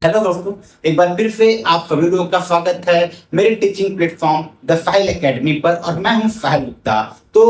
Hello दोस्तों, एक बार फिर से आप सभी लोगों का स्वागत है मेरे teaching platform the Sahil academy पर और मैं हूं साहिल गुप्ता। तो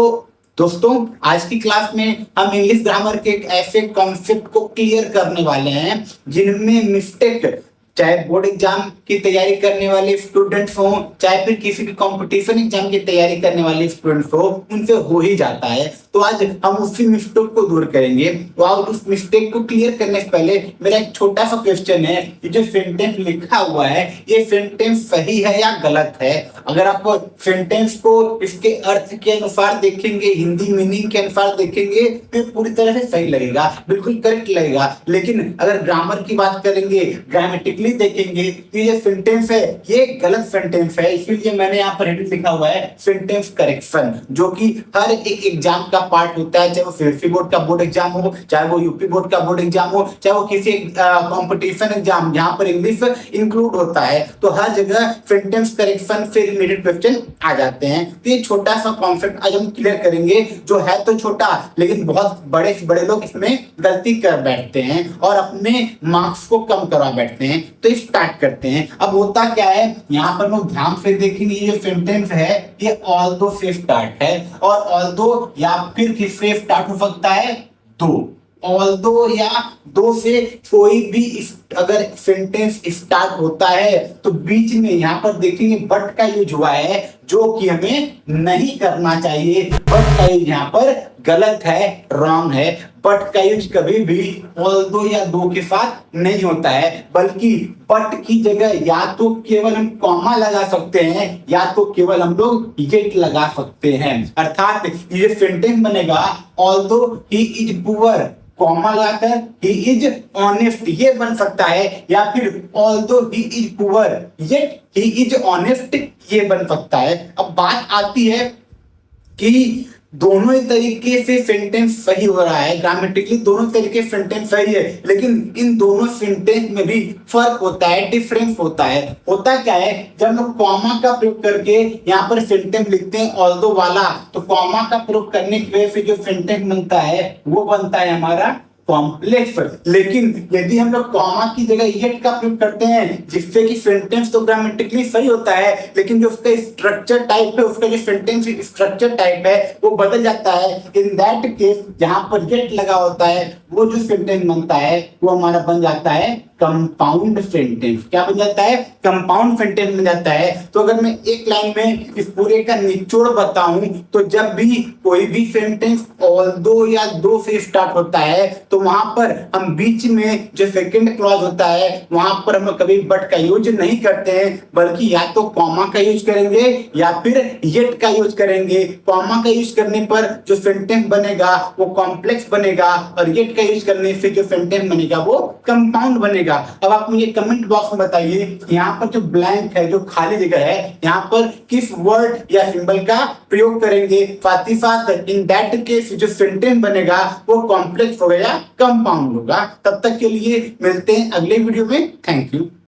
दोस्तों, आज की क्लास में हम इंग्लिश ग्रामर के एक ऐसे कॉन्सेप्ट को क्लियर करने वाले हैं जिनमें मिस्टेक चाहे बोर्ड एग्जाम की तैयारी करने वाले स्टूडेंट्स हो, चाहे फिर किसी भी कंपटीशन एग्जाम की तैयारी करने वाले स्टूडेंट्स हो, उनसे हो ही जाता है। तो आज हम उसी मिस्टेक को दूर करेंगे। तो आप उस मिस्टेक को क्लियर करने से पहले मेरा एक छोटा सा क्वेश्चन है, ये जो सेंटेंस लिखा हुआ है ये सेंटेंस सही है या गलत है? अगर आप सेंटेंस को इसके अर्थ के अनुसार देखेंगे, हिंदी मीनिंग के अनुसार देखेंगे तो पूरी तरह से सही लगेगा, बिल्कुल करेक्ट लगेगा। लेकिन अगर ग्रामर की बात करेंगे, ग्रामेटिकली देखेंगे तो ये सेंटेंस है, ये गलत सेंटेंस है। इसीलिए मैंने यहाँ पर हेडिंग लिखा हुआ है सेंटेंस करेक्शन, जो कि हर एक एग्जाम का पार्ट होता है, चाहे वो सीबीएसई बोर्ड का बोर्ड एग्जाम हो, चाहे वो यूपी बोर्ड का बोर्ड एग्जाम हो, चाहे वो किसी कंपटीशन एग्जाम जहां पर इंग्लिश इंक्लूड होता है, तो हर जगह सेंटेंस करेक्शन से रिलेटेड क्वेश्चन आ जाते हैं। तो ये छोटा सा कॉन्सेप्ट आज हम क्लियर करेंगे, जो है तो छोटा लेकिन बहुत बड़े बड़े लोग इसमें गलती कर बैठते हैं और अपने मार्क्स को कम करवा बैठते हैं। तो स्टार्ट करते हैं। अब होता क्या है, यहाँ पर लोग ध्यान से देखेंगे, ये जो सेंटेंस है ये ऑल्दो से स्टार्ट है, और ऑल्दो या फिर किससे स्टार्ट हो सकता है? दो। ऑल्दो या दो से कोई भी अगर सेंटेंस स्टार्ट होता है तो बीच में यहाँ पर देखेंगे बट का यूज हुआ है, जो कि हमें नहीं करना चाहिए। बट का यूज यहाँ पर गलत है, रॉन्ग है। बट का यूज कभी भी ऑल्दो या दो के साथ नहीं होता है, बल्कि बट की जगह या तो केवल हम कॉमा लगा सकते हैं या तो केवल हम लोग येट लगा सकते हैं। अर्थात ये सेंटेंस बनेगा although he is poor, comma लगाकर ही इज ऑनेस्ट, ये बन सकता है, या फिर although he is poor yet he is honest, ये बन सकता है। अब बात आती है कि दोनों ही तरीके से सेंटेंस सही हो रहा है, ग्रामेटिकली दोनों तरीके से सेंटेंस सही है, लेकिन इन दोनों सेंटेंस में भी फर्क होता है, डिफरेंस होता है। होता क्या है, जब हम लोग कॉमा का प्रयोग करके यहाँ पर सेंटेंस लिखते हैं ऑल्दो वाला, तो कॉमा का प्रयोग करने की वजह से जो सेंटेंस बनता है वो बनता है हमारा कॉम्प्लेक्स। लेकिन यदि हम लोग कॉमा की जगह येट का प्रयोग करते हैं, जिससे कि सेंटेंस तो ग्रामेटिकली सही होता है, लेकिन जो उसका स्ट्रक्चर टाइप है, उसका जो सेंटेंस स्ट्रक्चर टाइप है वो बदल जाता है। इन दैट केस जहां पर येट लगा होता है, वो जो सेंटेंस बनता है वो हमारा बन जाता है कंपाउंड सेंटेंस। क्या बन जाता है? कंपाउंड सेंटेंस बन जाता है। तो अगर मैं एक लाइन में इस पूरे का निचोड़ बताऊं, तो जब भी कोई भी सेंटेंस ऑल्दो या दो से स्टार्ट होता है, तो वहां पर हम बीच में जो सेकंड क्लॉज होता है वहां पर हम कभी बट का यूज नहीं करते हैं, बल्कि या तो कॉमा का यूज करेंगे या फिर येट का यूज करेंगे। कॉमा का यूज करने पर जो सेंटेंस बनेगा वो कॉम्प्लेक्स बनेगा, और येट का यूज करने से जो सेंटेंस बनेगा वो कंपाउंड बनेगा। अब आप मुझे कमेंट बॉक्स में बताइए, यहाँ पर जो ब्लैंक है, जो खाली जगह है, यहाँ पर किस वर्ड या सिंबल का प्रयोग करेंगे? साथ ही साथ इन दैट केस जो सेंटेंस बनेगा वो कॉम्प्लेक्स होगा या कंपाउंड होगा। तब तक के लिए मिलते हैं अगले वीडियो में। Thank you.